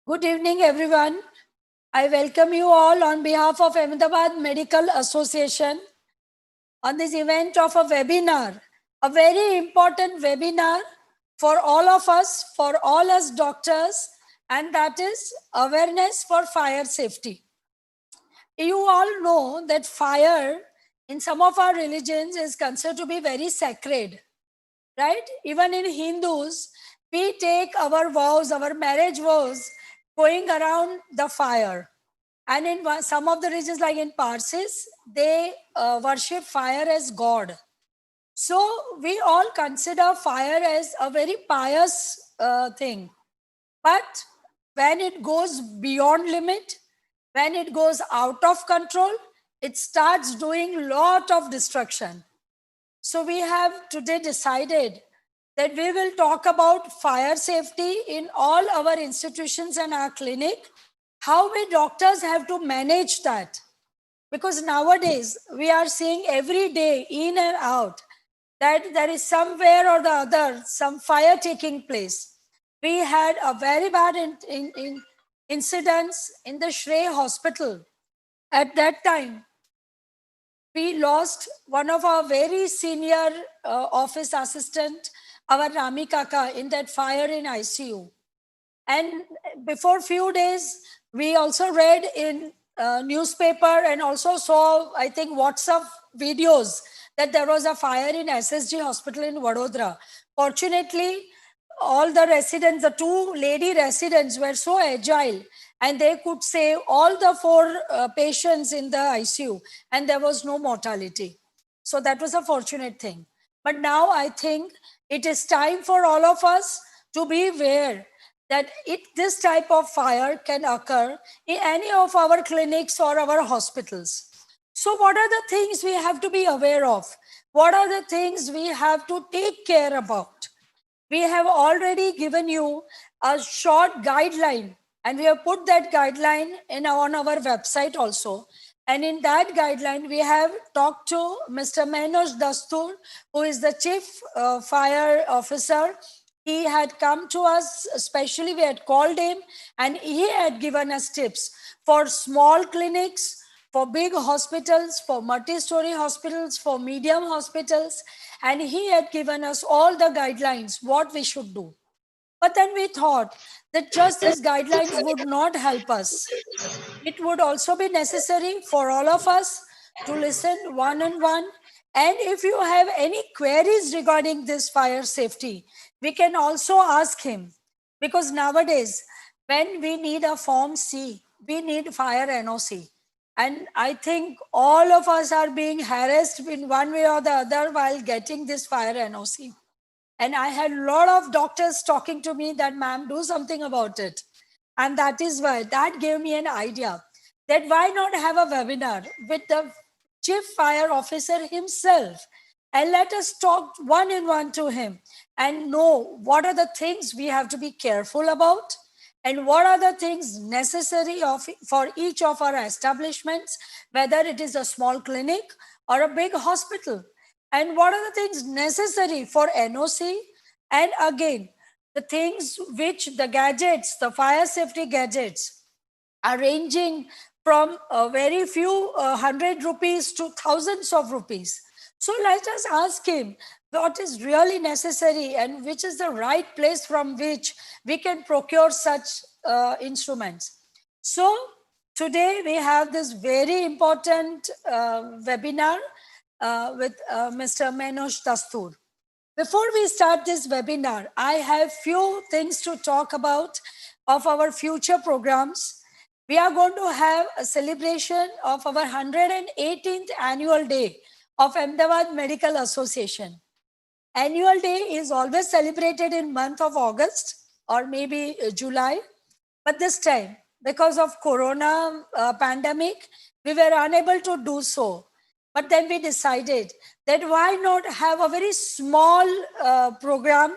Good evening, everyone. I welcome you all on behalf of Ahmedabad Medical Association on this event of a webinar, a very important webinar for all of us, for all us doctors, and that is awareness for fire safety. You all know that fire in some of our religions is considered to be very sacred, right? Even in Hindus, we take our vows, our marriage vows, going around the fire. And in some of the regions, like in Parsis, they worship fire as God. So we all consider fire as a very pious thing. But when it goes beyond limit, when it goes out of control, it starts doing lot of destruction. So we have today decided that we will talk about fire safety in all our institutions and our clinic, how we doctors have to manage that. Because nowadays we are seeing every day in and out that there is somewhere or the other some fire taking place. We had a very bad incidents in the Shrey hospital. At that time, we lost one of our very senior office assistant, our Rami Kaka, in that fire in ICU. And before few days, we also read in newspaper and also saw, I think, WhatsApp videos that there was a fire in SSG hospital in Vadodara. Fortunately, all the residents, the two lady residents were so agile and they could save all the four patients in the ICU and there was no mortality. So that was a fortunate thing. But now I think it is time for all of us to be aware that this type of fire can occur in any of our clinics or our hospitals. So what are the things we have to be aware of? What are the things we have to take care about? We have already given you a short guideline and we have put that guideline on our website also. And in that guideline, we have talked to Mr. Mehernosh Dastoor, who is the Chief Fire Officer. He had come to us, especially we had called him, and he had given us tips for small clinics, for big hospitals, for multi-story hospitals, for medium hospitals, and he had given us all the guidelines, what we should do. But then we thought that just these guidelines would not help us. It would also be necessary for all of us to listen one-on-one. And if you have any queries regarding this fire safety, we can also ask him. Because nowadays, when we need a Form C, we need fire NOC. And I think all of us are being harassed in one way or the other while getting this fire NOC. And I had a lot of doctors talking to me that, ma'am, do something about it. And that is why that gave me an idea that why not have a webinar with the chief fire officer himself and let us talk one-on-one to him and know what are the things we have to be careful about and what are the things necessary for each of our establishments, whether it is a small clinic or a big hospital, and what are the things necessary for NOC, and again, the things which the gadgets, the fire safety gadgets, are ranging from a very few 100 rupees to thousands of rupees. So let us ask him what is really necessary and which is the right place from which we can procure such instruments. So today we have this very important webinar with Mr. Mehernosh Dastoor. Before we start this webinar, I have few things to talk about of our future programs. We are going to have a celebration of our 118th annual day of Ahmedabad Medical Association. Annual day is always celebrated in month of August or maybe July. But this time, because of Corona pandemic, we were unable to do so. But then we decided that why not have a very small program,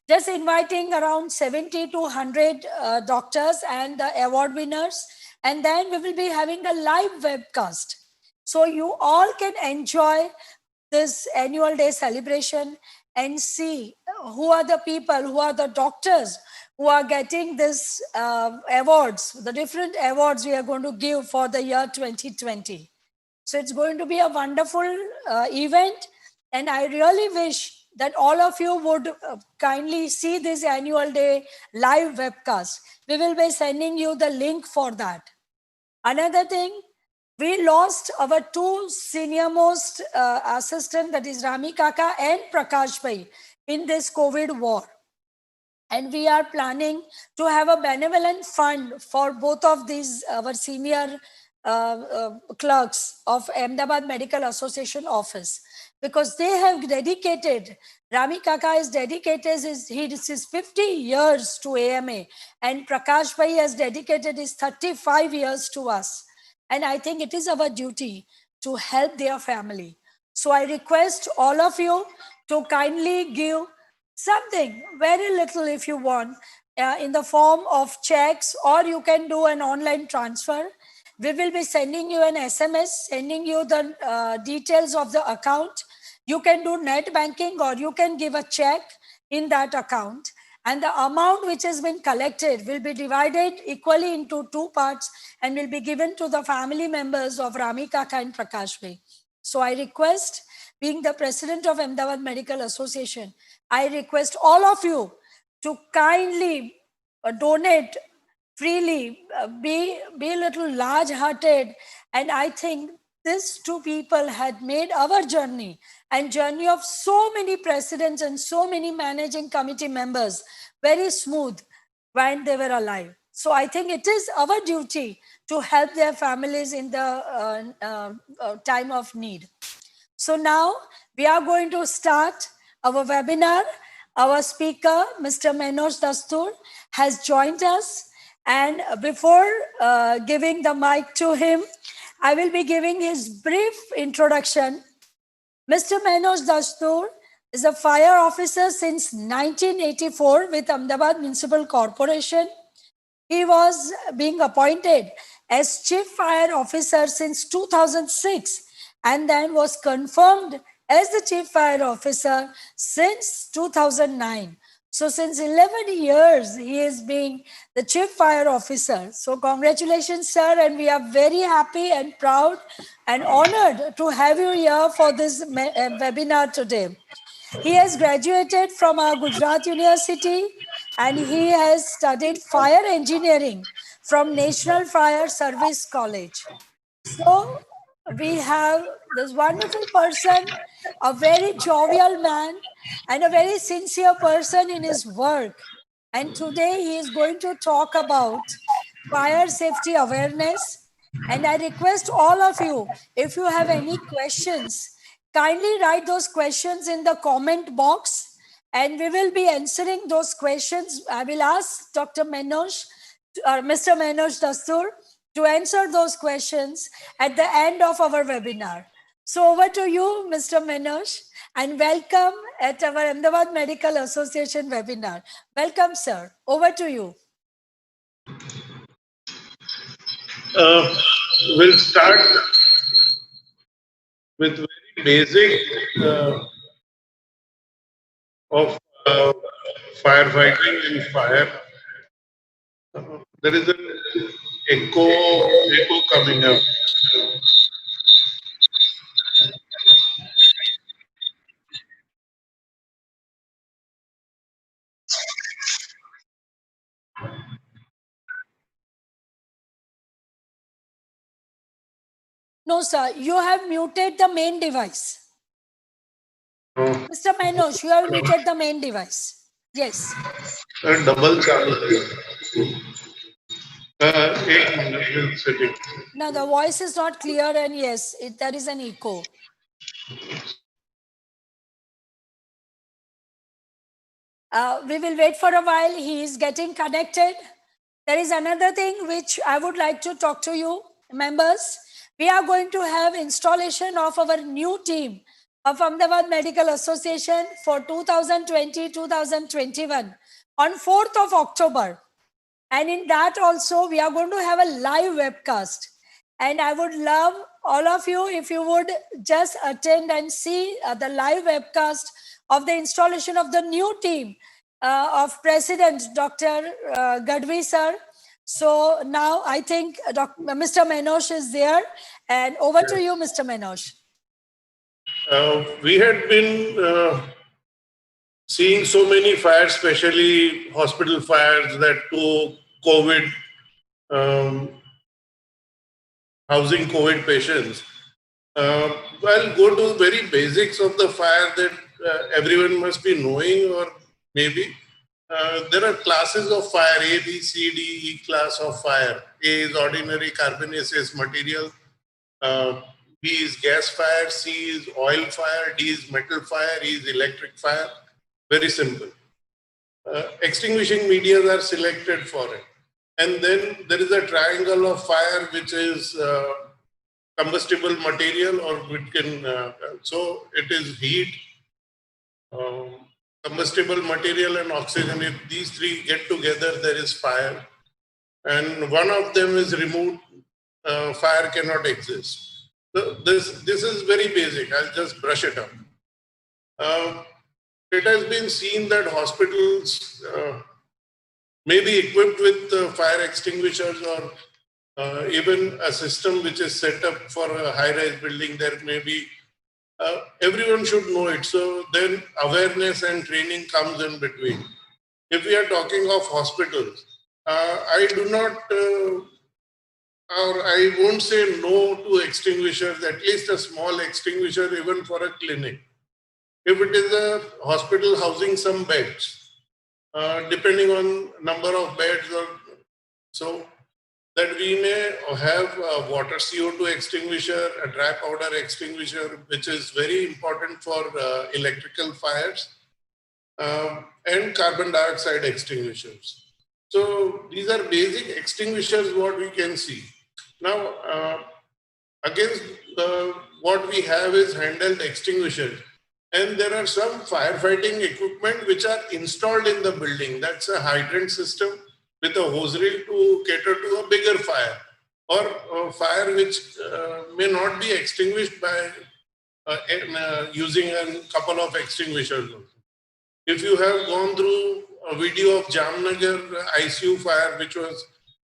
just inviting around 70 to 100 doctors and the award winners. And then we will be having a live webcast. So you all can enjoy this annual day celebration and see who are the people, who are the doctors who are getting this awards, the different awards we are going to give for the year 2020. So it's going to be a wonderful event. And I really wish that all of you would kindly see this annual day live webcast. We will be sending you the link for that. Another thing, we lost our two senior most assistant, that is Rami Kaka and Prakash Bhai, in this COVID war. And we are planning to have a benevolent fund for both of these, our senior clerks of Ahmedabad Medical Association office, because they have dedicated, Rami Kaka is dedicated his 50 years to AMA, and Prakash Bhai has dedicated his 35 years to us. And I think it is our duty to help their family. So I request all of you to kindly give something, very little if you want, in the form of checks, or you can do an online transfer. We will be sending you an SMS, sending you the details of the account. You can do net banking, or you can give a check in that account. And the amount which has been collected will be divided equally into two parts and will be given to the family members of Rami Kaka and Prakash Bhai. So I request, being the president of Ahmedabad Medical Association, I request all of you to kindly donate freely, be a little large-hearted. And I think these two people had made our journey and journey of so many presidents and so many managing committee members very smooth when they were alive. So I think it is our duty to help their families in the time of need. So now we are going to start our webinar. Our speaker, Mr. Mehernosh Dastoor, has joined us. And before giving the mic to him, I will be giving his brief introduction. Mr. Mehernosh Dastoor is a fire officer since 1984 with Ahmedabad Municipal Corporation. He was being appointed as Chief Fire Officer since 2006 and then was confirmed as the Chief Fire Officer since 2009. So since 11 years, he is being the Chief Fire Officer. So congratulations, sir, and we are very happy and proud and honored to have you here for this webinar today. He has graduated from our Gujarat University and he has studied fire engineering from National Fire Service College. So we have this wonderful person, a very jovial man and a very sincere person in his work. And today he is going to talk about fire safety awareness. And I request all of you, if you have any questions, kindly write those questions in the comment box and we will be answering those questions. I will ask Dr. Mehernosh, Mr. Mehernosh Dastoor, to answer those questions at the end of our webinar. So over to you, Mr. Mehernosh, and welcome at our Ahmedabad Medical Association webinar. Welcome, sir. Over to you. We'll start with very basic of firefighting and fire. There is an echo coming up. No, sir, you have muted the main device. Mr. Mehernosh, you have muted the main device. Yes. Double channel. Setting. No, the voice is not clear and yes, there is an echo. We will wait for a while. He is getting connected. There is another thing which I would like to talk to you, members. We are going to have installation of our new team of Ahmedabad Medical Association for 2020-2021 on 4th of October. And in that also, we are going to have a live webcast. And I would love all of you, if you would just attend and see the live webcast of the installation of the new team of President Dr. Gadvi sir. So now I think Mr. Mehernosh is there, and over to you, Mr. Mehernosh. We had been seeing so many fires, especially hospital fires, that to COVID, housing COVID patients. I'll go to very basics of the fire that everyone must be knowing, or maybe there are classes of fire: A, B, C, D, E class of fire. A is ordinary carbonaceous material. B is gas fire. C is oil fire. D is metal fire. E is electric fire. Very simple. Extinguishing media are selected for it. And then there is a triangle of fire, which is combustible material, or it can, so it is heat, combustible material and oxygen. If these three get together, there is fire. And one of them is removed, fire cannot exist. So this is very basic. I'll just brush it up. It has been seen that hospitals may be equipped with fire extinguishers, or even a system which is set up for a high-rise building. There may be, everyone should know it. So then awareness and training comes in between. If we are talking of hospitals, I do not, or I won't say no to extinguishers, at least a small extinguisher even for a clinic. If it is a hospital housing some beds, depending on number of beds, or so that we may have a water CO2 extinguisher, a dry powder extinguisher, which is very important for electrical fires, and carbon dioxide extinguishers. So these are basic extinguishers what we can see. Now, against what we have is handheld extinguishers. And there are some firefighting equipment which are installed in the building. That's a hydrant system with a hose reel to cater to a bigger fire, or a fire which may not be extinguished by using a couple of extinguishers. If you have gone through a video of Jamnagar ICU fire, which was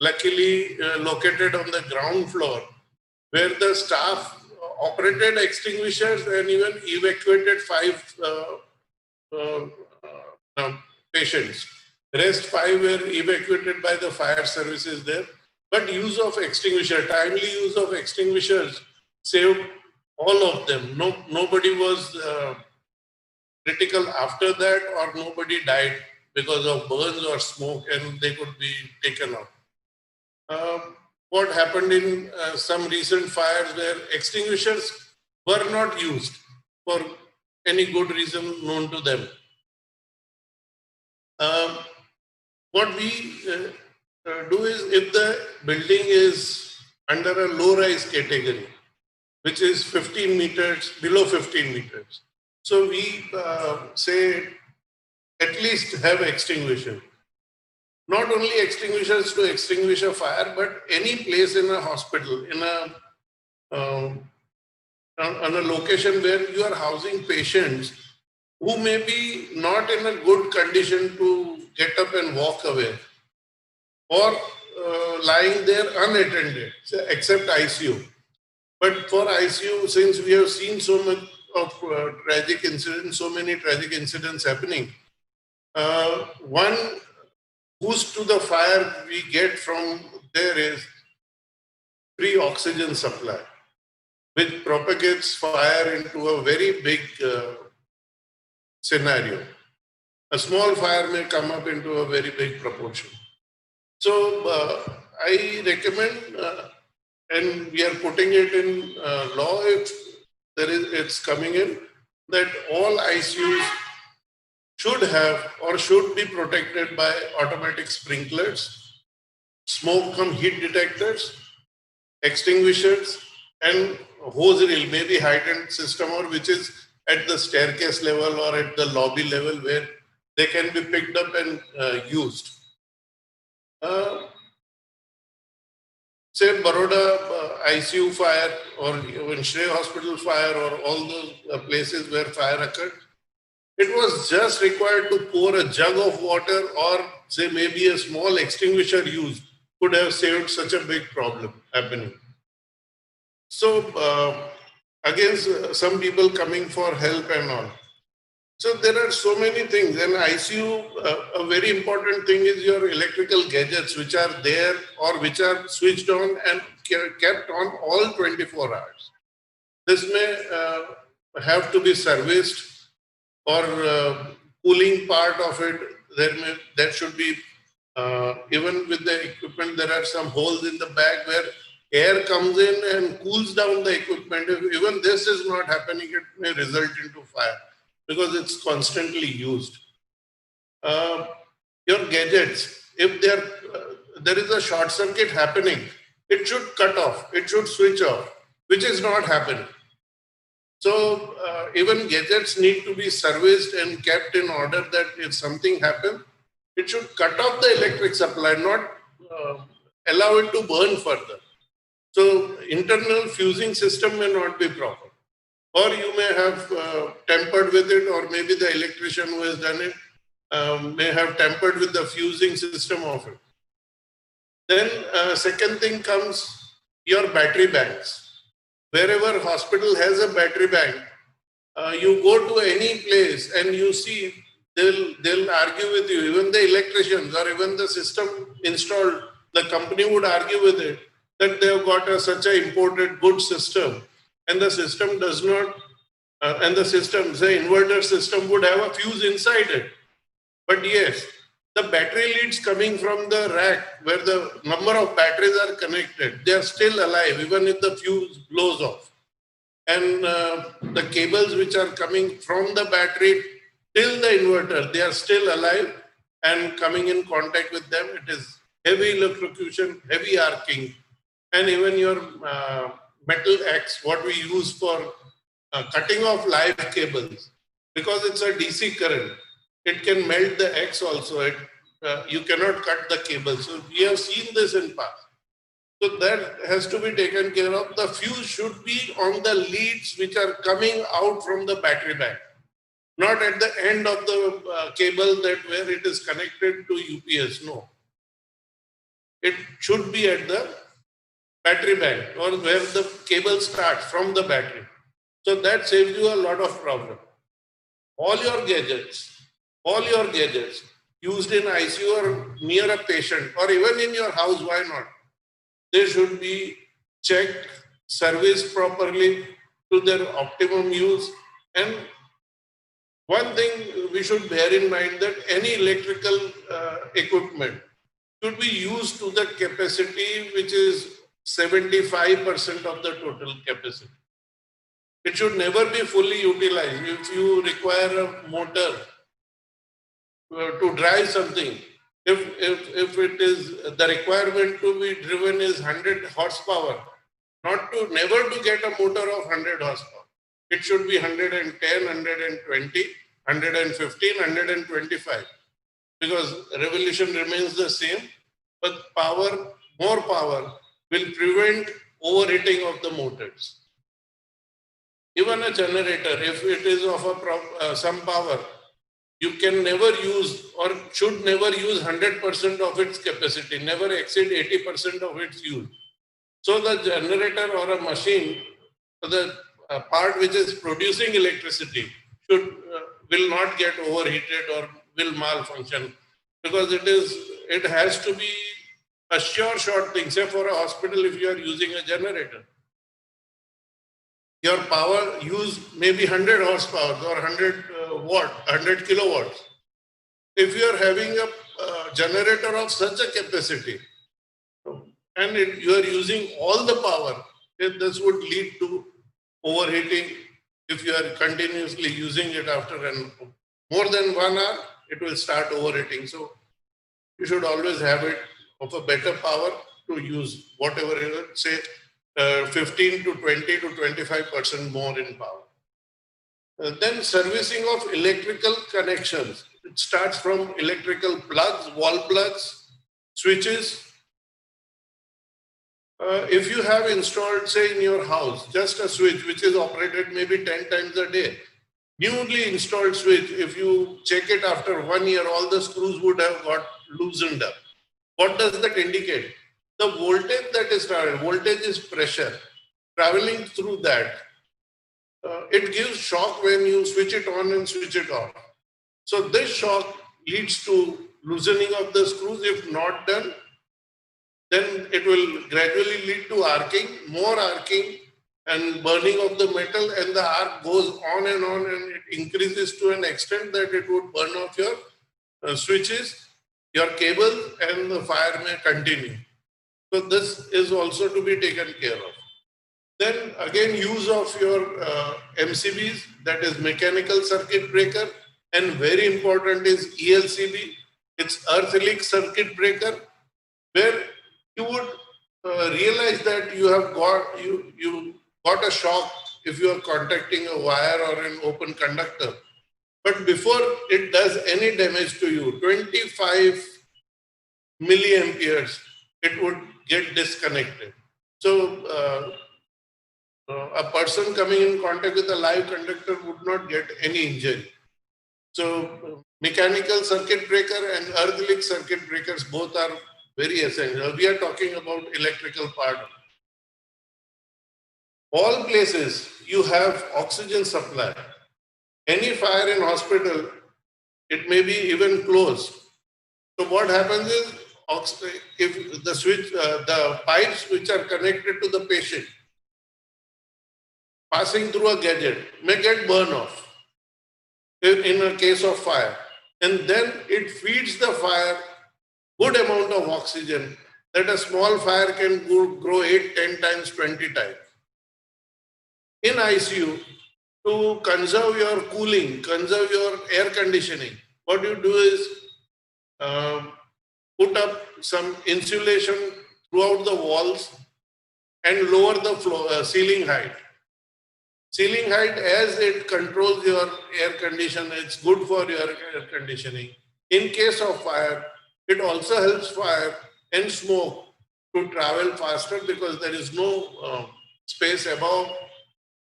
luckily located on the ground floor, where the staff operated extinguishers and even evacuated 5 patients. Rest 5 were evacuated by the fire services there. But use of extinguisher, timely use of extinguishers saved all of them. Nobody was critical after that, or nobody died because of burns or smoke, and they could be taken out. What happened in some recent fires where extinguishers were not used for any good reason known to them. What we do is, if the building is under a low-rise category, which is 15 meters, below 15 meters, so we say at least have extinguishers. Not only extinguishers to extinguish a fire, but any place in a hospital, in on a location where you are housing patients who may be not in a good condition to get up and walk away, or lying there unattended, except ICU. But for ICU, since we have seen so much of tragic incidents, so many tragic incidents happening, one boost to the fire we get from there is free oxygen supply, which propagates fire into a very big scenario. A small fire may come up into a very big proportion. So I recommend, and we are putting it in law if it's coming in, that all ICUs should have or should be protected by automatic sprinklers, smoke from heat detectors, extinguishers, and hose reel, maybe hydrant system, or which is at the staircase level or at the lobby level where they can be picked up and used. Say Baroda ICU fire, or even Shrey Hospital fire, or all those places where fire occurred, It was just required to pour a jug of water or say maybe a small extinguisher used could have saved such a big problem happening. So again, some people coming for help and all. So there are so many things. And ICU, a very important thing is your electrical gadgets, which are there or which are switched on and kept on all 24 hours. This may have to be serviced, or cooling part of it. There should be, even with the equipment, there are some holes in the back where air comes in and cools down the equipment. If even this is not happening, it may result into fire because it's constantly used. Your gadgets, if there is a short circuit happening, it should cut off, it should switch off, which is not happening. So even gadgets need to be serviced and kept in order that if something happens, it should cut off the electric supply, not allow it to burn further. So internal fusing system may not be proper. Or you may have tampered with it, or maybe the electrician who has done it may have tampered with the fusing system of it. Then second thing comes your battery banks. Wherever hospital has a battery bank, you go to any place and you see they'll argue with you. Even the electricians or even the system installed, the company would argue with it that they've got such an imported good system, and the system does not, and the system, say inverter system, would have a fuse inside it. But yes, the battery leads coming from the rack where the number of batteries are connected, they are still alive even if the fuse blows off. And the cables which are coming from the battery till the inverter, they are still alive and coming in contact with them. It is heavy electrocution, heavy arcing, and even your metal X, what we use for cutting off live cables, because it's a DC current, it can melt the X also. You cannot cut the cable. So we have seen this in past. So that has to be taken care of. The fuse should be on the leads which are coming out from the battery bank, not at the end of the cable that where it is connected to UPS. No. It should be at the battery bank or where the cable starts from the battery. So that saves you a lot of problem. All your gadgets used in ICU or near a patient or even in your house, why not? They should be checked, serviced properly to their optimum use. And one thing we should bear in mind that any electrical equipment should be used to the capacity which is 75% of the total capacity. It should never be fully utilized. If you require a motor to drive something, if it is the requirement to be driven is 100 horsepower, never to get a motor of 100 horsepower. It should be 110, 120, 115, 125, because revolution remains the same, but more power will prevent overheating of the motors. Even a generator, if it is of some power, you can never use or should never use 100% of its capacity, never exceed 80% of its use. So the generator or a machine, the part which is producing electricity will not get overheated or will malfunction, because it has to be a sure short thing. Say for a hospital, if you are using a generator, your power use may be 100 horsepower or 100 kilowatts. If you are having a generator of such a capacity and you are using all the power, this would lead to overheating. If you are continuously using it after more than 1 hour, it will start overheating. So you should always have it of a better power to use whatever it is, say 15 to 20 to 25% more in power. Then servicing of electrical connections. It starts from electrical plugs, wall plugs, switches. If you have installed, say in your house, just a switch which is operated maybe 10 times a day, newly installed switch, if you check it after 1 year, all the screws would have got loosened up. What does that indicate? The voltage that is traveling, voltage is pressure traveling through that. It gives shock when you switch it on and switch it off. So this shock leads to loosening of the screws. If not done, then it will gradually lead to arcing, more arcing and burning of the metal, and the arc goes on and it increases to an extent that it would burn off your switches, your cable, and the fire may continue. So this is also to be taken care of. Then again, use of your MCBs, that is mechanical circuit breaker, and very important is ELCB. It's earth leak circuit breaker, where you would realize that you have got a shock if you are contacting a wire or an open conductor. But before it does any damage to you, 25 milliamperes, it would get disconnected. So a person coming in contact with a live conductor would not get any injury. So mechanical circuit breaker and earth leak circuit breakers both are very essential. We are talking about electrical part. All places you have oxygen supply. Any fire in hospital, it may be even closed. So what happens is, if the switch, the pipes which are connected to the patient, passing through a gadget, may get burned off in a case of fire. And then it feeds the fire good amount of oxygen that a small fire can grow 8, 10 times, 20 times. In ICU, to conserve your cooling, conserve your air conditioning, what you do is put up some insulation throughout the walls and lower the floor, ceiling height. Ceiling height, as it controls your air condition, it's good for your air conditioning. In case of fire, it also helps fire and smoke to travel faster because there is no space above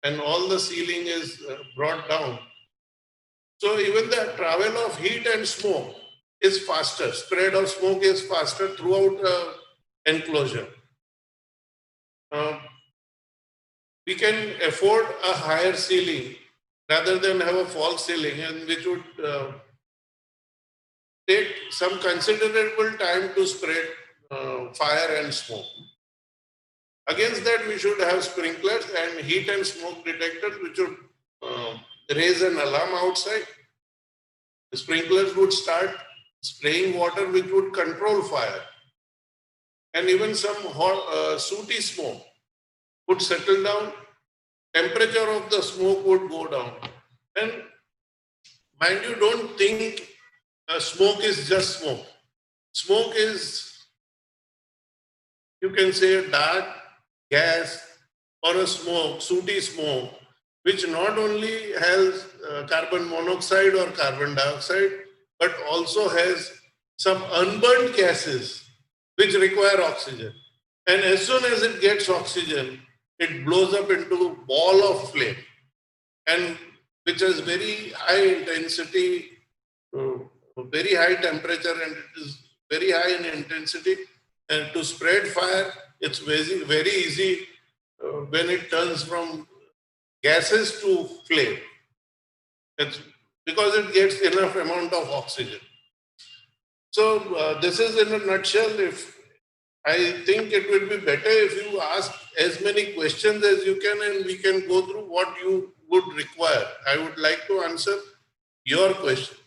and all the ceiling is brought down. So even the travel of heat and smoke is faster. Spread of smoke is faster throughout the enclosure. We can afford a higher ceiling rather than have a false ceiling, and which would take some considerable time to spread fire and smoke. Against that, we should have sprinklers and heat and smoke detectors, which would raise an alarm outside. The sprinklers would start spraying water, which would control fire. And even some hot, sooty smoke would settle down. Temperature of the smoke would go down. And mind you, don't think smoke is just smoke. Smoke is, you can say, a dark gas or a smoke, sooty smoke, which not only has carbon monoxide or carbon dioxide, but also has some unburned gases which require oxygen. And as soon as it gets oxygen, it blows up into a ball of flame, and which has very high intensity, very high temperature, and it is very high in intensity. And to spread fire, it's very, very easy when it turns from gases to flame. It's because it gets enough amount of oxygen. So this is in a nutshell. If I think it will be better if you ask as many questions as you can, and we can go through what you would require. I would like to answer your question.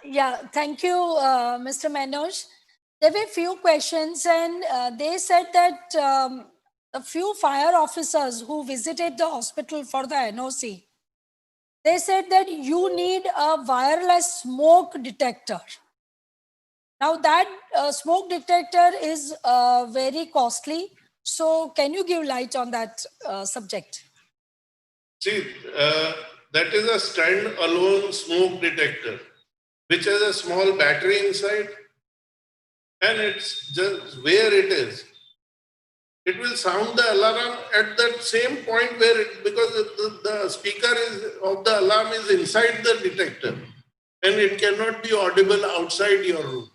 Yeah, thank you, Mr. Mehernosh. There were few questions, and they said that a few fire officers who visited the hospital for the NOC, they said that you need a wireless smoke detector. Now that smoke detector is very costly. So can you give light on that subject? See, that is a stand-alone smoke detector, which has a small battery inside, and it's just where it is. it will sound the alarm at that same point where because the speaker of the alarm is inside the detector and it cannot be audible outside your room.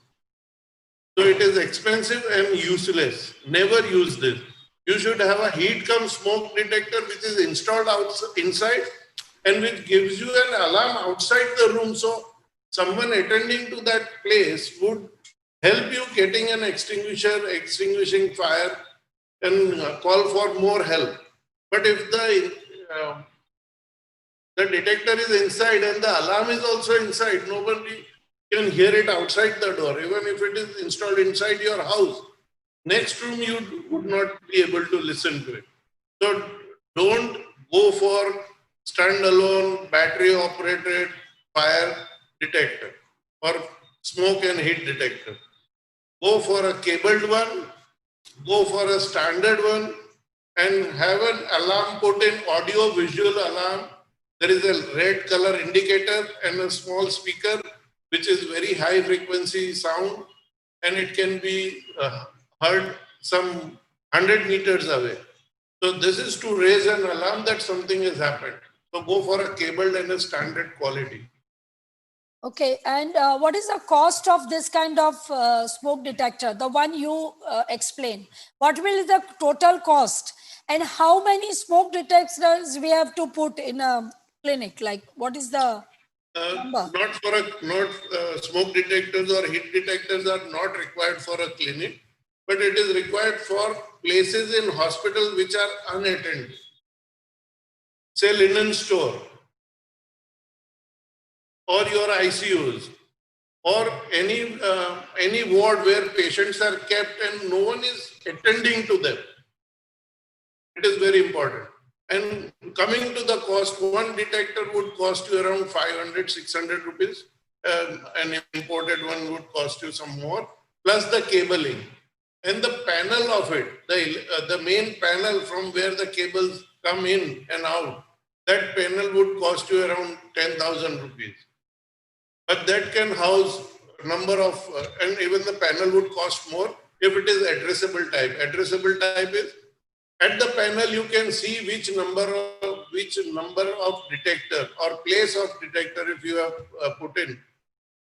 So it is expensive and useless. Never use this. You should have a heat cum smoke detector which is installed inside and which gives you an alarm outside the room. So someone attending to that place would help you getting an extinguisher, extinguishing fire, and call for more help. But if the detector is inside and the alarm is also inside, nobody can hear it outside the door. Even if it is installed inside your house, next room you would not be able to listen to it. So don't go for standalone battery operated fire detector or smoke and heat detector. Go for a cabled one, go for a standard one, and have an alarm put in, audio visual alarm. There is a red color indicator and a small speaker which is very high frequency sound, and it can be heard some 100 meters away. So this is to raise an alarm that something has happened. So go for a cabled and a standard quality. Okay, and what is the cost of this kind of smoke detector, the one you explained? What will be the total cost? And how many smoke detectors we have to put in a clinic? Like, what is the number? Smoke detectors or heat detectors are not required for a clinic, but it is required for places in hospital which are unattended. Say linen store, or your ICUs, or any ward where patients are kept and no one is attending to them. It is very important. And coming to the cost, one detector would cost you around 500, 600 rupees. An imported one would cost you some more, plus the cabling. And the panel of it, the main panel from where the cables come in and out, that panel would cost you around 10,000 rupees. But that can house a number of, and even the panel would cost more if it is addressable type. Addressable type is, at the panel you can see which number of detector or place of detector if you have put in,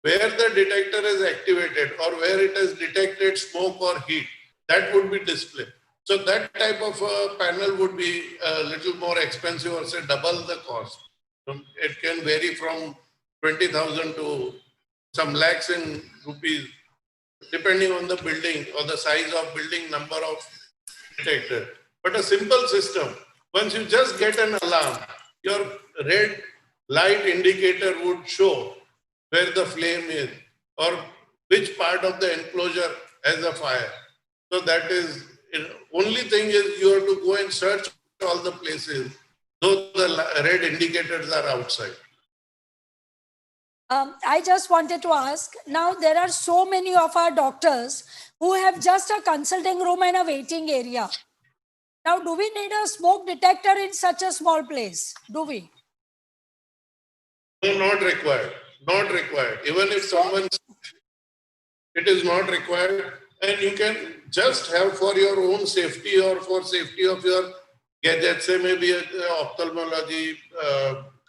where the detector is activated or where it has detected smoke or heat, that would be displayed. So that type of panel would be a little more expensive, or say double the cost. It can vary from 20,000 to some lakhs in rupees, depending on the building or the size of building, number of detector. But a simple system, once you just get an alarm, your red light indicator would show where the flame is or which part of the enclosure has a fire. So that is, only thing is you have to go and search all the places, though the red indicators are outside. I just wanted to ask, now there are so many of our doctors who have just a consulting room and a waiting area. Now, do we need a smoke detector in such a small place? Do we? No, not required. Not required. Even if someone, it is not required, and you can just have for your own safety or for safety of your gadgets, say maybe ophthalmology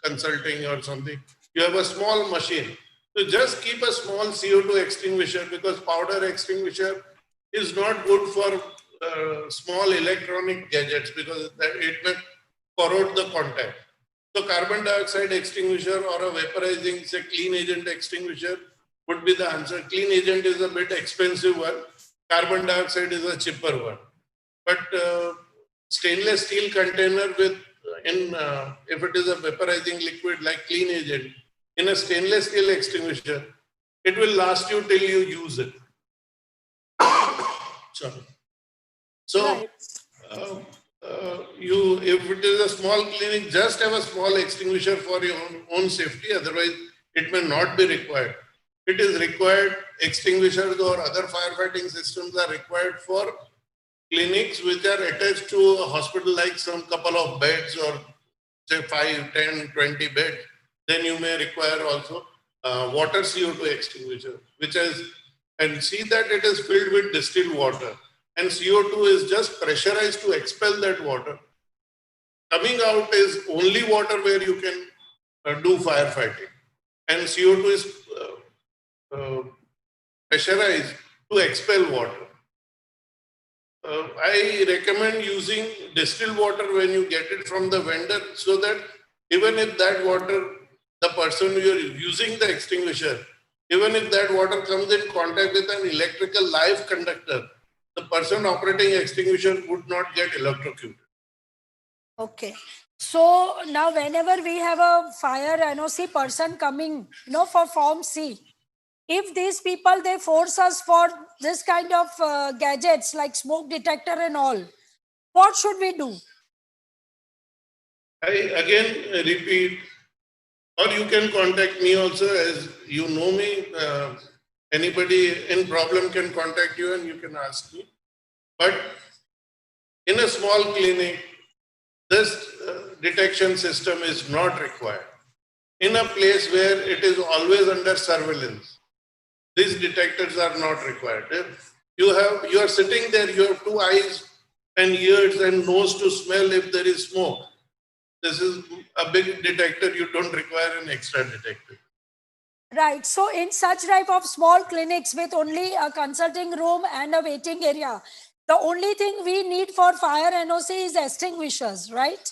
consulting or something. You have a small machine. So just keep a small CO2 extinguisher, because powder extinguisher is not good for small electronic gadgets because it may corrode the contact. So carbon dioxide extinguisher or a vaporizing, say clean agent extinguisher would be the answer. Clean agent is a bit expensive one. Carbon dioxide is a cheaper one. But stainless steel container with, if it is a vaporizing liquid like clean agent, in a stainless steel extinguisher, it will last you till you use it. Sorry. So, right. If it is a small clinic, just have a small extinguisher for your own safety. Otherwise, it may not be required. It is required. Extinguishers or other firefighting systems are required for clinics which are attached to a hospital, like some couple of beds or say 5, 10, 20 beds. Then you may require also water CO2 extinguisher, which is, and see that it is filled with distilled water. and CO2 is just pressurized to expel that water. Coming out is only water where you can do firefighting, and CO2 is pressurized to expel water. I recommend using distilled water when you get it from the vendor, so that even if that water, the person you are using the extinguisher, even if that water comes in contact with an electrical live conductor, the person operating extinguisher would not get electrocuted. Okay. So now whenever we have a fire NOC person coming, for Form C, if these people, they force us for this kind of gadgets like smoke detector and all, what should we do? I again repeat, or you can contact me also, as you know me. Anybody in problem can contact you and you can ask me. But in a small clinic, this detection system is not required. In a place where it is always under surveillance, these detectors are not required. If you are sitting there, you have 2 eyes and ears and nose to smell if there is smoke. This is a big detector. You don't require an extra detector. Right. So in such type of small clinics with only a consulting room and a waiting area, the only thing we need for fire NOC is extinguishers, right?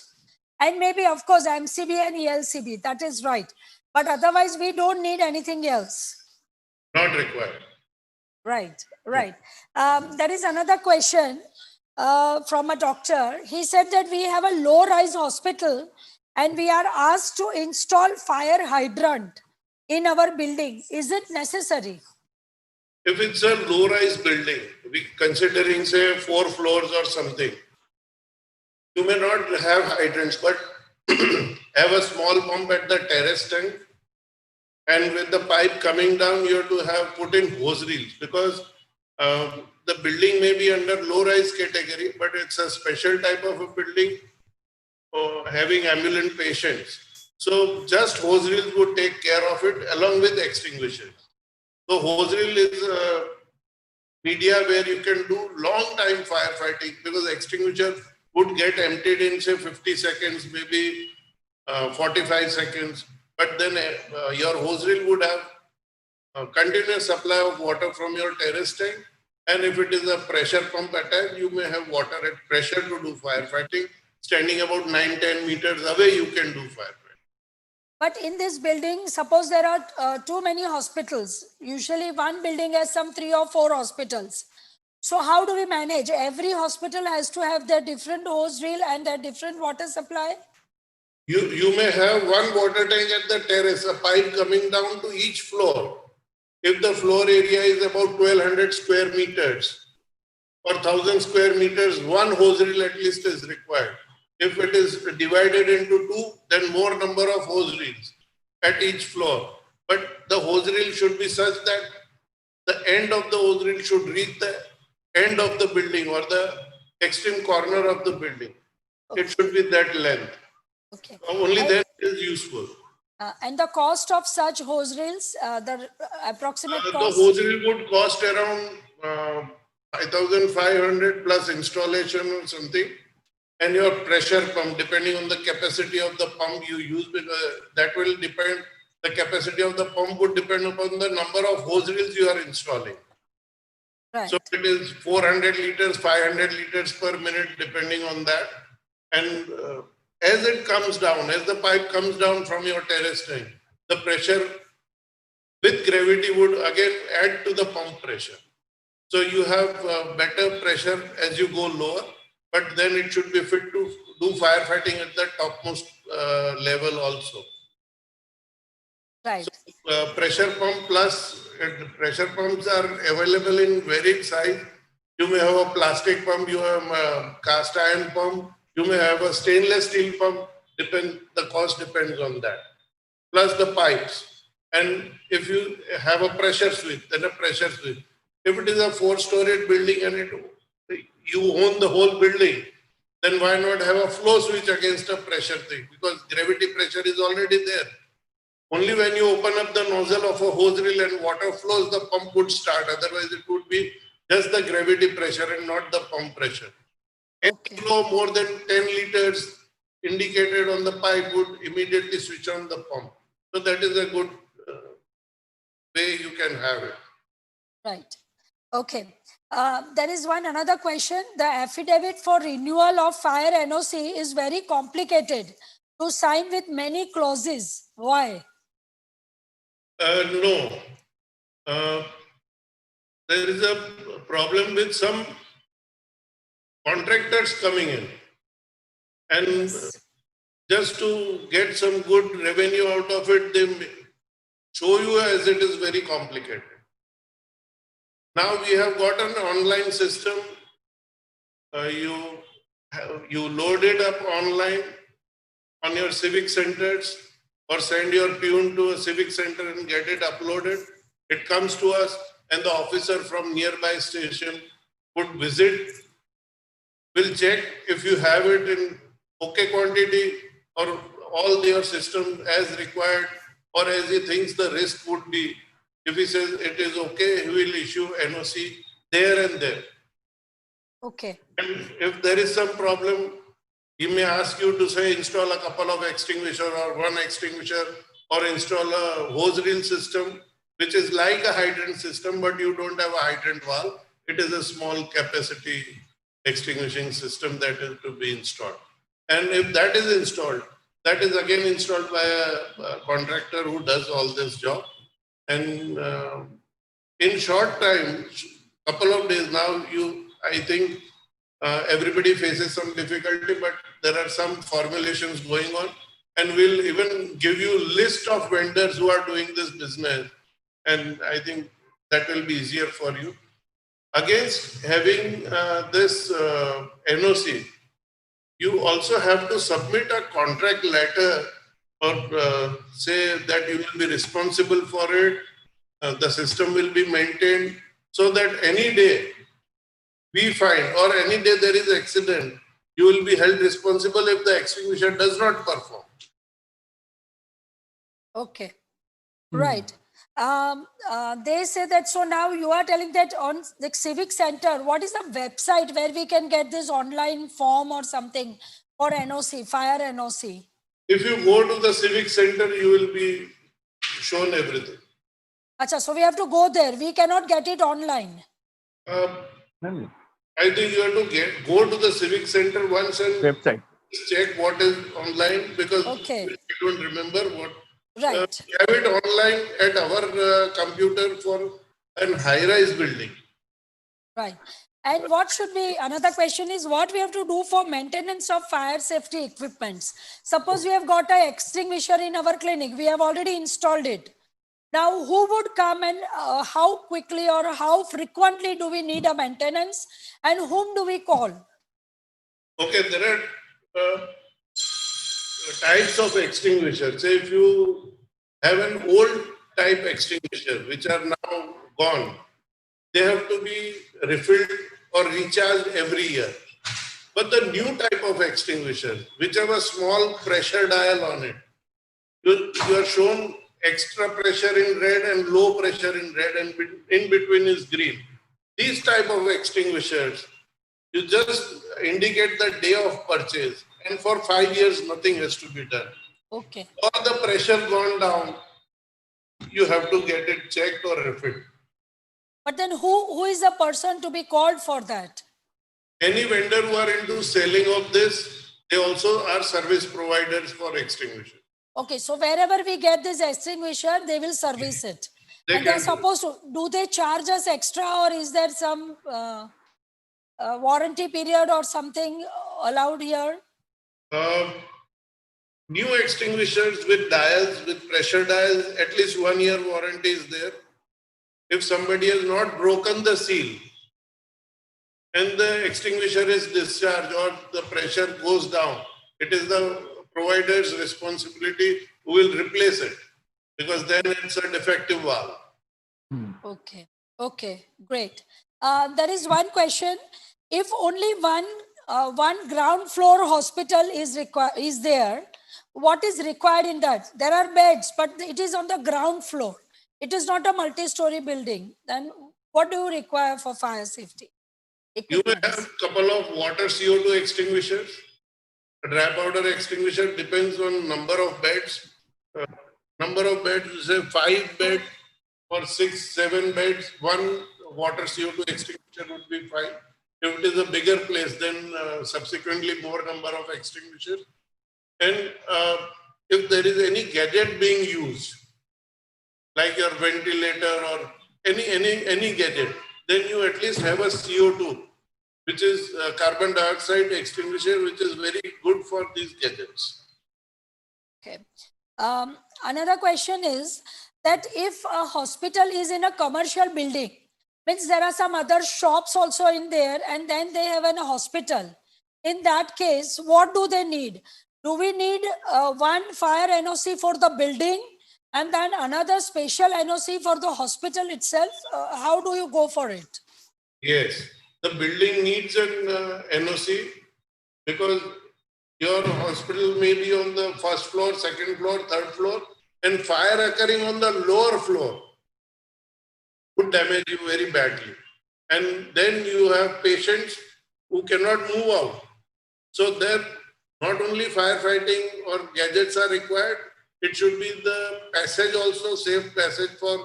And maybe, of course, MCB and ELCB. That is right. But otherwise, we don't need anything else. Not required. Right, right. There is another question from a doctor. He said that we have a low-rise hospital and we are asked to install fire hydrant in our building. Is it necessary? If it's a low-rise building, considering say 4 floors or something, you may not have hydrants, but have a small pump at the terrace tank, and with the pipe coming down, you have to have put in hose reels, because the building may be under low-rise category, but it's a special type of a building having ambulant patients. So just hose reels would take care of it along with extinguishers. So hose reel is a media where you can do long time firefighting, because extinguisher would get emptied in say 50 seconds, maybe 45 seconds. But then your hose reel would have a continuous supply of water from your terrace tank. And if it is a pressure pump attack, you may have water at pressure to do firefighting. Standing about 9-10 meters away, you can do firefighting. But in this building, suppose there are too many hospitals. Usually one building has some 3 or 4 hospitals. So how do we manage? Every hospital has to have their different hose reel and their different water supply? You may have one water tank at the terrace, a pipe coming down to each floor. If the floor area is about 1200 square meters or 1000 square meters, one hose reel at least is required. If it is divided into 2, then more number of hose reels at each floor. But the hose reel should be such that the end of the hose reel should reach the end of the building or the extreme corner of the building. Okay. It should be that length. Okay. Only then it is useful. And the cost of such hose reels, the approximate cost? The hose reel would cost around 5,500 plus installation or something. And your pressure pump, depending on the capacity of the pump you use, because that will depend, the capacity of the pump would depend upon the number of hose reels you are installing. Right. So it is 400 liters, 500 liters per minute, depending on that. And as it comes down, as the pipe comes down from your terrace tank, the pressure with gravity would again add to the pump pressure. So you have better pressure as you go lower, but then it should be fit to do firefighting at the topmost level also. Right. So, pressure pump plus pressure pumps are available in varied size. You may have a plastic pump, you have a cast iron pump, you may have a stainless steel pump. The cost depends on that. Plus the pipes. And if you have a pressure switch, then a pressure switch. If it is a 4-storied building and you own the whole building, then why not have a flow switch against a pressure thing? Because gravity pressure is already there. Only when you open up the nozzle of a hose reel and water flows, the pump would start. Otherwise, it would be just the gravity pressure and not the pump pressure. Okay. Any flow more than 10 liters indicated on the pipe would immediately switch on the pump. So that is a good way you can have it. Right. Okay. There is another question. The affidavit for renewal of fire NOC is very complicated to sign with many clauses. Why? No. There is a problem with some contractors coming in. And Yes. just to get some good revenue out of it, they show you as it is very complicated. Now we have got an online system. You load it up online on your civic centers or send your peon to a civic center and get it uploaded. It comes to us and the officer from nearby station would visit, will check if you have it in okay quantity or all your system as required or as he thinks the risk would be. If he says it is okay, he will issue NOC there and there. Okay. And if there is some problem, he may ask you to say install a couple of extinguisher or one extinguisher or install a hose reel system, which is like a hydrant system, but you don't have a hydrant valve. It is a small capacity extinguishing system that is to be installed. And if that is installed, that is again installed by a contractor who does all this job. And in short time, couple of days now, I think everybody faces some difficulty, but there are some formulations going on, and we'll even give you a list of vendors who are doing this business, and I think that will be easier for you. Against having this NOC, you also have to submit a contract letter or say that you will be responsible for it. The system will be maintained so that any day we find or any day there is accident, you will be held responsible if the extinguisher does not perform. Okay. Right. They say that, so now you are telling that on the civic center, what is the website where we can get this online form or something for NOC, fire NOC? If you go to the civic center, you will be shown everything. Achha, so we have to go there. We cannot get it online. I think you have to go to the civic center once and website. Check what is online because Okay. I don't remember what. Right. We have it online at our computer for an high-rise building. Right. And what should be, another question is what we have to do for maintenance of fire safety equipments. Suppose we have got an extinguisher in our clinic, we have already installed it. Now, who would come and how quickly or how frequently do we need a maintenance and whom do we call? Okay, there are types of extinguishers. Say if you have an old type extinguisher, which are now gone, they have to be refilled or recharged every year. But the new type of extinguisher, which have a small pressure dial on it, you are shown extra pressure in red and low pressure in red, and in between is green. These type of extinguishers, you just indicate the day of purchase, and for 5 years, nothing has to be done. Okay. Or the pressure gone down, you have to get it checked or refilled. But then who is the person to be called for that? Any vendor who are into selling of this, they also are service providers for extinguishers. Okay, so wherever we get this extinguisher, they will service it. And they're supposed to, do they charge us extra or is there some warranty period or something allowed here? New extinguishers with dials, with pressure dials, at least 1 year warranty is there. If somebody has not broken the seal and the extinguisher is discharged or the pressure goes down, it is the provider's responsibility who will replace it because then it's a defective valve. Okay. Okay, great. There is one question. If only one ground floor hospital is there, what is required in that? There are beds, but it is on the ground floor. It is not a multi-story building. Then What do you require for fire safety You may equipment? have a couple of water CO2 extinguishers. A dry powder extinguisher depends on number of beds. Number of beds, say 5 beds or 6, 7 beds, one water CO2 extinguisher would be fine. If it is a bigger place, then subsequently more number of extinguishers. And if there is any gadget being used, like your ventilator or any gadget, then you at least have a CO2, which is carbon dioxide extinguisher, which is very good for these gadgets. Okay. Another question is that if a hospital is in a commercial building, means there are some other shops also in there, and then they have a hospital. In that case, what do they need? Do we need one fire NOC for the building and then another special NOC for the hospital itself? How do you go for it? Yes, the building needs an NOC because your hospital may be on the first floor, second floor, third floor, and fire occurring on the lower floor would damage you very badly. And then you have patients who cannot move out. So there, not only firefighting or gadgets are required, it should be the passage also, safe passage for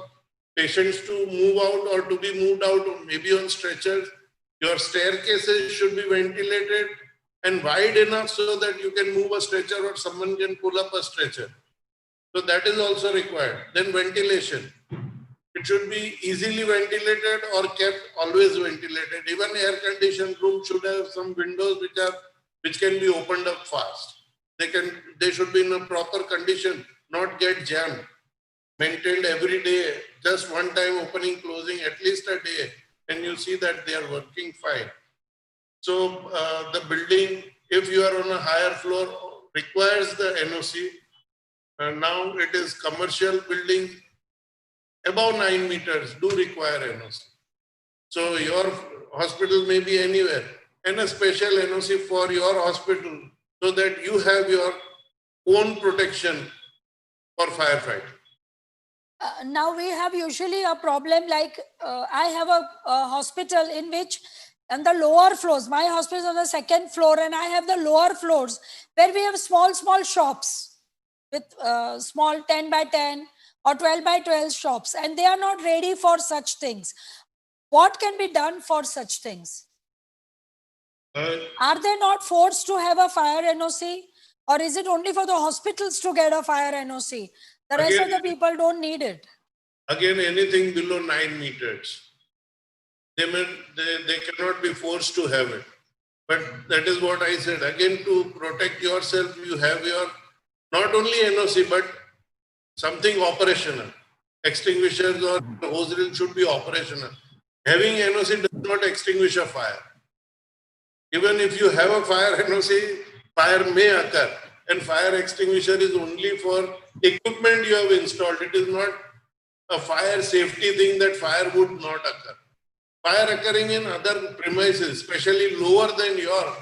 patients to move out or to be moved out, or maybe on stretchers. Your staircases should be ventilated and wide enough so that you can move a stretcher or someone can pull up a stretcher. So that is also required. Then ventilation. It should be easily ventilated or kept always ventilated. Even air-conditioned room should have some windows which can be opened up fast. They should be in a proper condition, not get jammed. Maintained every day, just one time opening, closing, at least a day, and you see that they are working fine. So the building, if you are on a higher floor, requires the NOC. Now it is commercial building above 9 meters do require NOC. So your hospital may be anywhere, and a special NOC for your hospital so that you have your own protection for firefighting. Now we have usually a problem like I have a hospital in which on the lower floors, my hospital is on the second floor and I have the lower floors where we have small shops with small 10 by 10 or 12 by 12 shops, and they are not ready for such things. What can be done for such things? Are they not forced to have a fire NOC, or is it only for the hospitals to get a fire NOC? The rest of the people don't need it. Again, anything below 9 meters, they cannot be forced to have it. But that is what I said. Again, to protect yourself, you have your not only NOC, but something operational. Extinguishers or hose reel should be operational. Having NOC does not extinguish a fire. Even if you have a fire NOC, fire may occur. And fire extinguisher is only for equipment you have installed. It is not a fire safety thing that fire would not occur. Fire occurring in other premises, especially lower than yours,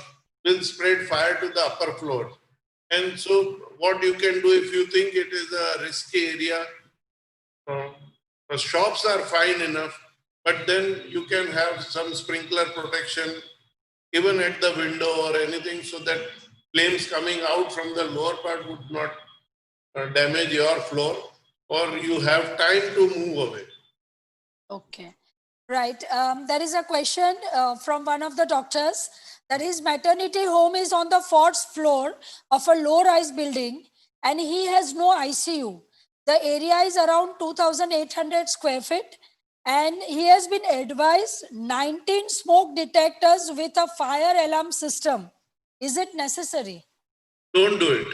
will spread fire to the upper floor. And so what you can do if you think it is a risky area, shops are fine enough, but then you can have some sprinkler protection even at the window or anything so that flames coming out from the lower part would not damage your floor, or you have time to move away. Okay. Right. There is a question from one of the doctors that his maternity home is on the 4th floor of a low-rise building and he has no ICU. The area is around 2,800 square feet and he has been advised 19 smoke detectors with a fire alarm system. Is it necessary? Don't do it.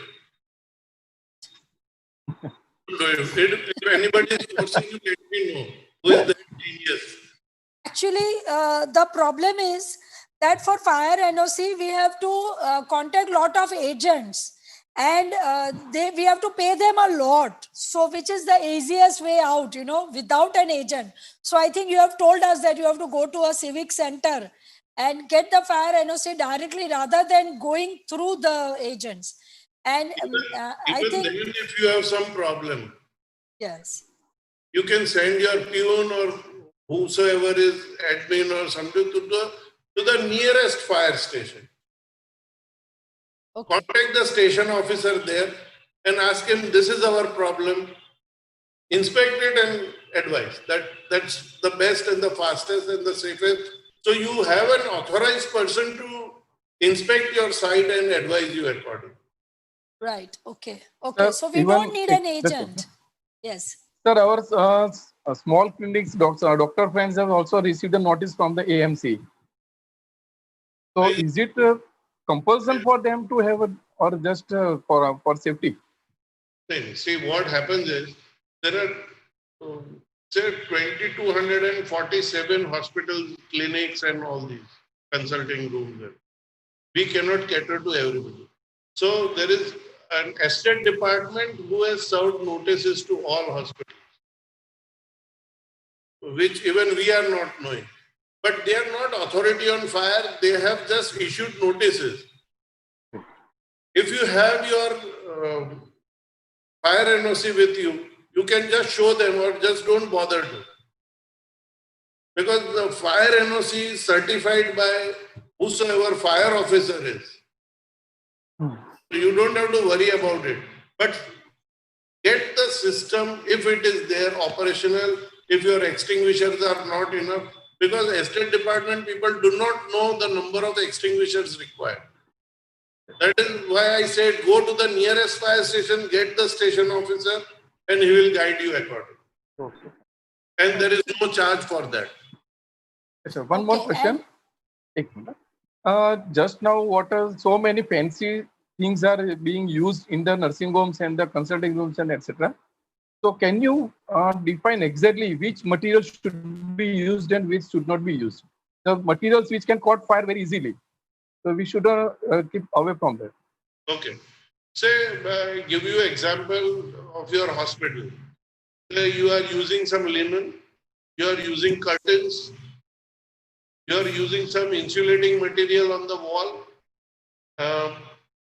Don't do it. If anybody is forcing you, let me know. Who is that genius? Actually, the problem is that for fire NOC, we have to contact lot of agents and we have to pay them a lot. So which is the easiest way out, without an agent. So I think you have told us that you have to go to a civic center and get the fire NOC directly rather than going through the agents. And I think then if you have some problem, yes, you can send your peon or whosoever is admin or something to the nearest fire station. Okay. Contact the station officer there and ask him, this is our problem. Inspect it and advise. That's the best and the fastest and the safest. So you have an authorized person to inspect your site and advise you accordingly. Right. Okay. Okay. So we don't need an agent. Yes. Sir, our small clinics, doctor friends have also received a notice from the AMC. So is it compulsion for them to have or just for safety? See, what happens is there are say 2,247 hospitals, clinics, and all these consulting rooms. We cannot cater to everybody. So there is an estate department who has served notices to all hospitals, which even we are not knowing. But they are not authority on fire. They have just issued notices. If you have your fire NOC with you, you can just show them or just don't bother to. Because the fire NOC is certified by whosoever fire officer is. So you don't have to worry about it. But get the system, if it is there, operational, if your extinguishers are not enough, because estate department people do not know the number of extinguishers required. That is why I said go to the nearest fire station, get the station officer, and he will guide you accordingly. Okay. And there is no charge for that. Yes, sir. One more question. Just now, what are so many fancy things are being used in the nursing homes and the consulting rooms and etc. So can you define exactly which materials should be used and which should not be used? The materials which can caught fire very easily. So we should keep away from that. Okay. Say, give you example of your hospital. Say you are using some linen, you are using curtains, you are using some insulating material on the wall.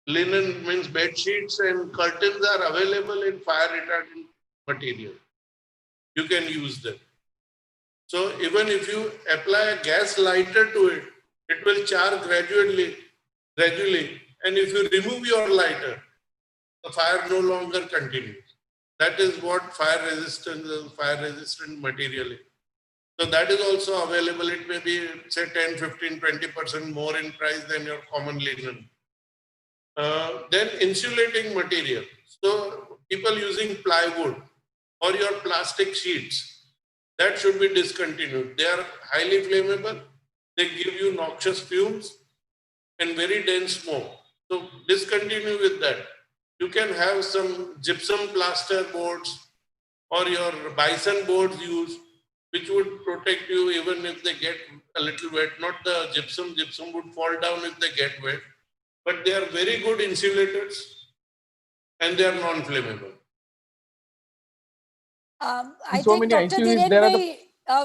Linen means bed sheets and curtains are available in fire retardant material. You can use them. So even if you apply a gas lighter to it, it will char gradually. And if you remove your lighter, the fire no longer continues. That is what fire resistant material is. So that is also available. It may be say 10, 15, 20% more in price than your common linen. Then insulating material. So people using plywood or your plastic sheets, that should be discontinued. They are highly flammable. They give you noxious fumes and very dense smoke. So discontinue with that. You can have some gypsum plaster boards or your bison boards used, which would protect you even if they get a little wet. Not the gypsum. Gypsum would fall down if they get wet. But they are very good insulators and they are non-flammable. I think, Dr. Dhiren bhai,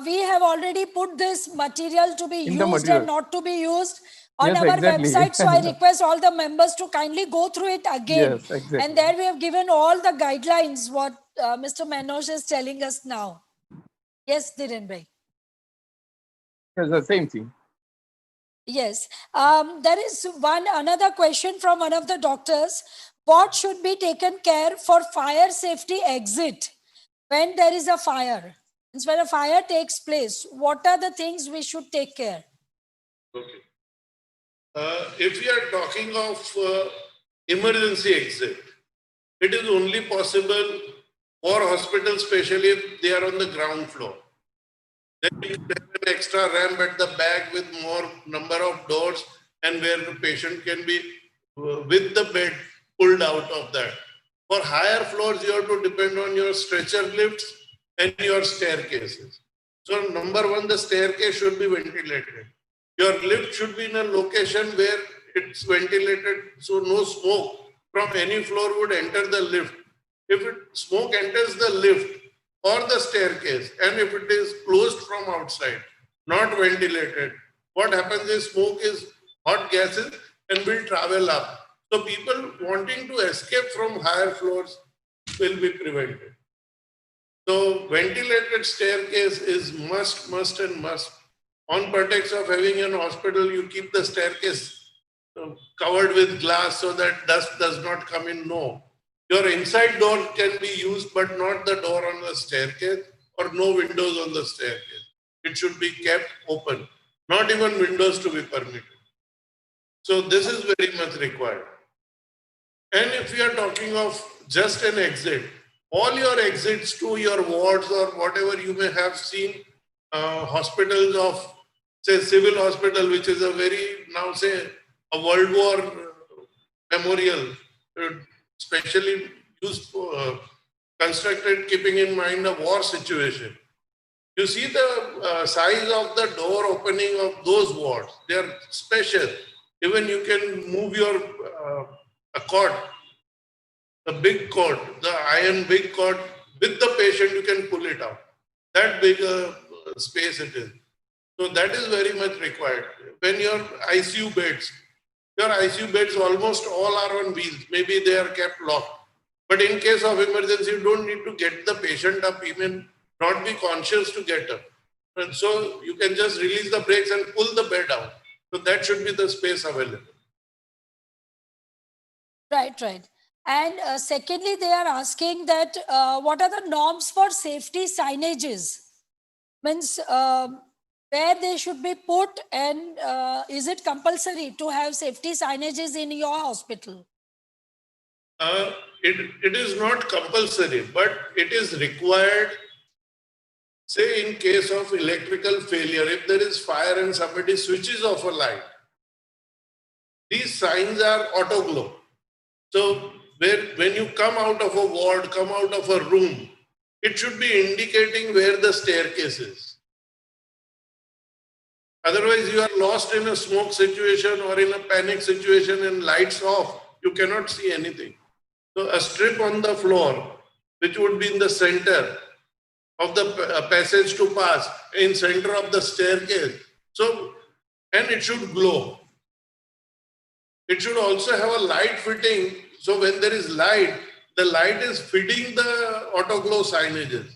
we have already put this material to be used and not to be used on our website. So I request all the members to kindly go through it again. Yes, exactly. And there we have given all the guidelines, what Mr. Mehernosh is telling us now. Yes, Dhiren bhai. It's the same thing. Yes. There is another question from one of the doctors. What should be taken care for fire safety exit when there is a fire? When a fire takes place, what are the things we should take care? Okay. If we are talking of emergency exit, it is only possible for hospitals, especially if they are on the ground floor. Then you have an extra ramp at the back with more number of doors and where the patient can be with the bed pulled out of that. For higher floors, you have to depend on your stretcher lifts and your staircases. So number one, the staircase should be ventilated. Your lift should be in a location where it's ventilated, so no smoke from any floor would enter the lift. If smoke enters the lift or the staircase, and if it is closed from outside, not ventilated, what happens is smoke is hot gases and will travel up. So people wanting to escape from higher floors will be prevented. So ventilated staircase is must. On pretext of having an hospital, you keep the staircase covered with glass so that dust does not come in. No. Your inside door can be used, but not the door on the staircase, or no windows on the staircase. It should be kept open, not even windows to be permitted. So this is very much required. And if we are talking of just an exit, all your exits to your wards or whatever you may have seen, hospitals of, say, civil hospital, which is a very, now say, a World War memorial, specially used for, constructed keeping in mind a war situation. You see the size of the door opening of those wards. They are spacious. Even you can move your a cot, the big cot, the iron big cot, with the patient, you can pull it out. That big space it is. So that is very much required. When your ICU beds almost all are on wheels. Maybe they are kept locked. But in case of emergency, you don't need to get the patient up, even not be conscious to get up. And so you can just release the brakes and pull the bed out. So that should be the space available. Right. And secondly, they are asking that what are the norms for safety signages? Means where they should be put, and is it compulsory to have safety signages in your hospital? It is not compulsory, but it is required. Say in case of electrical failure, if there is fire and somebody switches off a light, these signs are auto glow. So when you come out of a ward, come out of a room, it should be indicating where the staircase is. Otherwise, you are lost in a smoke situation or in a panic situation and lights off, you cannot see anything. So a strip on the floor, which would be in the center of the passage to pass, in center of the staircase. So, and it should glow. It should also have a light fitting. So when there is light, the light is feeding the auto glow signages.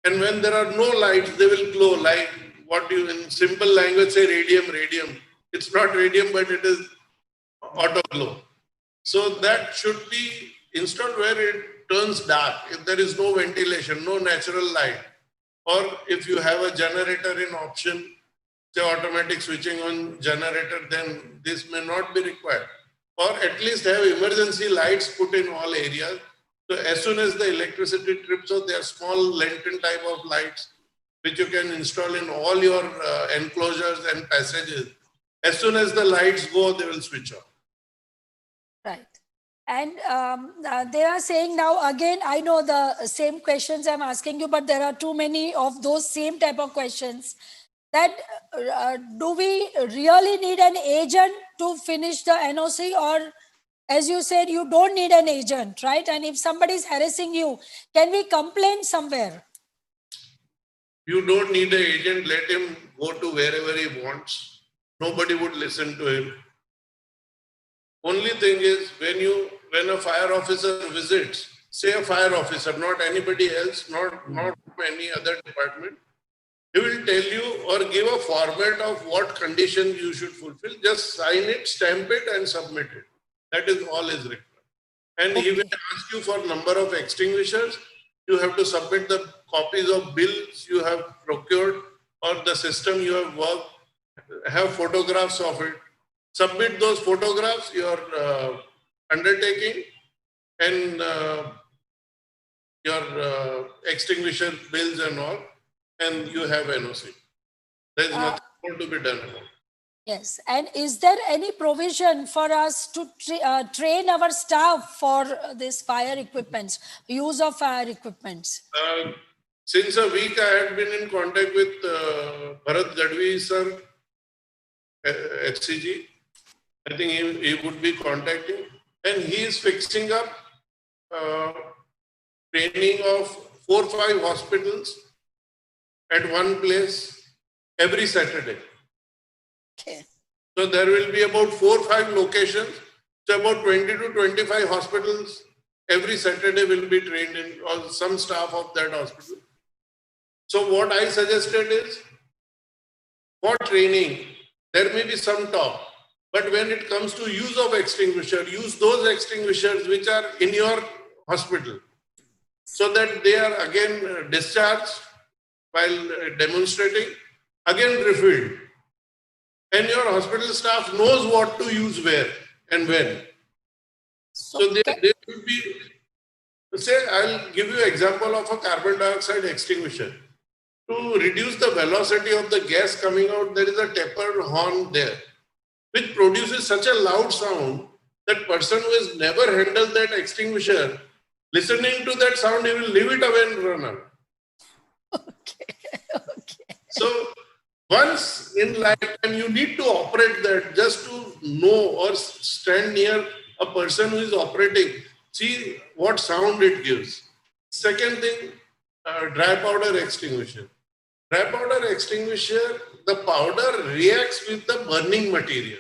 And when there are no lights, they will glow like what you in simple language say radium. It's not radium, but it is auto glow. So that should be installed where it turns dark. If there is no ventilation, no natural light, or if you have a generator in option, say automatic switching on generator, then this may not be required. Or at least have emergency lights put in all areas. So as soon as the electricity trips out, there are small lantern type of lights which you can install in all your enclosures and passages. As soon as the lights go, they will switch off. Right. And they are saying now, again, I know the same questions I'm asking you, but there are too many of those same type of questions. That do we really need an agent to finish the NOC, or as you said, you don't need an agent, right? And if somebody is harassing you, can we complain somewhere? You don't need an agent, let him go to wherever he wants. Nobody would listen to him. Only thing is when a fire officer visits, say a fire officer, not anybody else, not any other department, he will tell you or give a format of what conditions you should fulfill. Just sign it, stamp it, and submit it. That is all is required. And he will ask you for number of extinguishers. You have to submit the copies of bills you have procured or the system you have worked, have photographs of it. Submit those photographs, your undertaking, and your extinguisher bills and all, and you have NOC. There is nothing more to be done about it. Yes. And is there any provision for us to train our staff for this fire equipments, use of fire equipments? Since a week, I had been in contact with Bharat Gadvi sir, HCG. I think he would be contacting, and he is fixing up training of 4 or 5 hospitals at one place every Saturday. Okay. So there will be about 4 or 5 locations, so about 20 to 25 hospitals every Saturday will be trained in, or some staff of that hospital. So what I suggested is, for training, there may be some talk, but when it comes to use of extinguisher, use those extinguishers which are in your hospital, so that they are again discharged while demonstrating, again refilled. And your hospital staff knows what to use where and when. So they will be, say, I'll give you an example of a carbon dioxide extinguisher. To reduce the velocity of the gas coming out, there is a tapered horn there, which produces such a loud sound that person who has never handled that extinguisher, listening to that sound, he will leave it away and run away. Okay. So once in lifetime, you need to operate that just to know or stand near a person who is operating, see what sound it gives. Second thing, dry powder extinguisher. Dry powder extinguisher, the powder reacts with the burning material.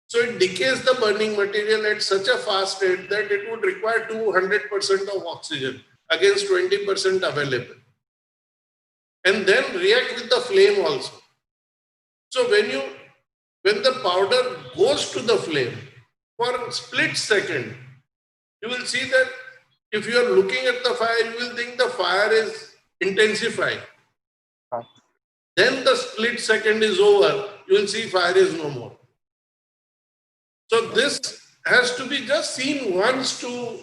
So it decays the burning material at such a fast rate that it would require 200% of oxygen against 20% available. And then react with the flame also. So when the powder goes to the flame for a split second, you will see that if you are looking at the fire, you will think the fire is intensifying. Then the split second is over, you will see fire is no more. So this has to be just seen once to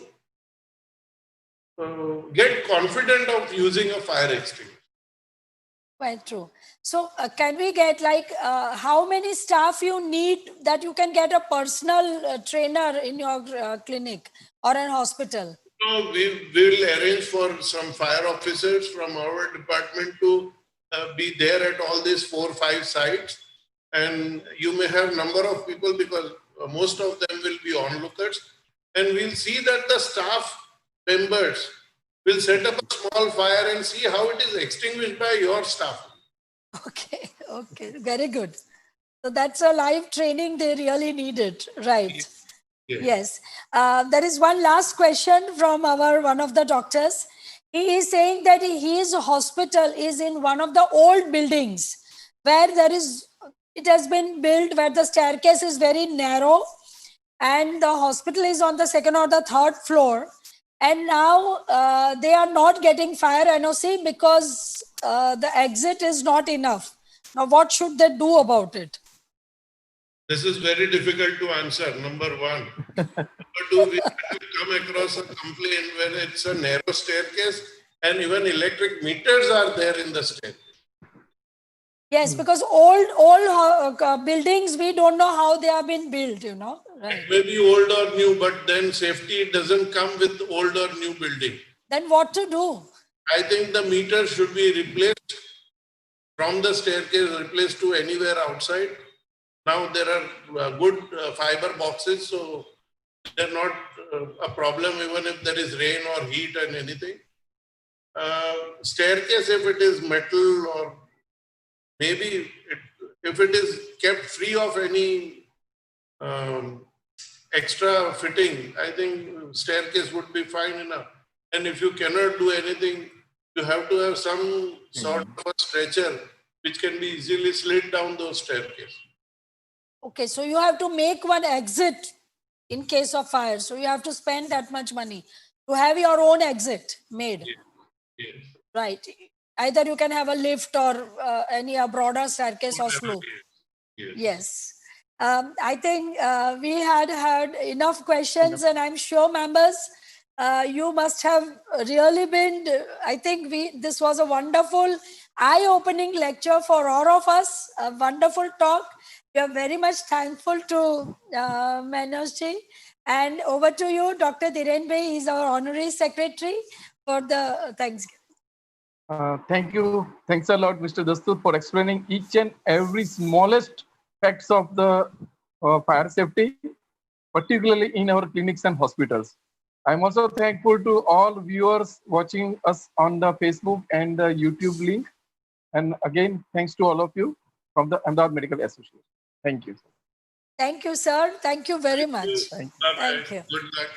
get confident of using a fire extinguisher. Quite true. So can we get like how many staff you need that you can get a personal trainer in your clinic or an hospital? So we will arrange for some fire officers from our department to be there at all these 4 or 5 sites, and you may have number of people because most of them will be onlookers, and we'll see that the staff members will set up a small fire and see how it is extinguished by your staff. Okay, okay, very good. So that's a live training they really needed, right? Yes. There is one last question from one of the doctors. He is saying that his hospital is in one of the old buildings where it has been built where the staircase is very narrow and the hospital is on the 2nd or the 3rd floor. And now they are not getting fire NOC because the exit is not enough. Now, what should they do about it? This is very difficult to answer, number one. Number two, we have come across a complaint where it's a narrow staircase and even electric meters are there in the staircase. Yes, because old buildings, we don't know how they have been built, you know. Right. It may be old or new, but then safety doesn't come with old or new building. Then what to do? I think the meter should be replaced from the staircase, replaced to anywhere outside. Now there are good fiber boxes, so they're not a problem even if there is rain or heat and anything. Staircase, if it is metal or maybe if it is kept free of any extra fitting, I think staircase would be fine enough. And if you cannot do anything, you have to have some sort of a stretcher which can be easily slid down those staircase. Okay, so you have to make one exit in case of fire. So you have to spend that much money to have your own exit made. Yes. Right. Either you can have a lift or a broader staircase or slope. Yes. I think we had enough questions, and I'm sure members, you must have really been, I think this was a wonderful, eye-opening lecture for all of us, a wonderful talk. We are very much thankful to Mehernosh ji. And over to you, Dr. Dhiren Bhai, is our honorary secretary for the Thanksgiving. Thank you. Thanks a lot, Mr. Dastoor, for explaining each and every smallest facts of the fire safety, particularly in our clinics and hospitals. I'm also thankful to all viewers watching us on the Facebook and the YouTube link. And again, thanks to all of you from the Ahmedabad Medical Association. Thank you. Thank you, sir. Thank you very much. Thank you. Thank you. Good luck.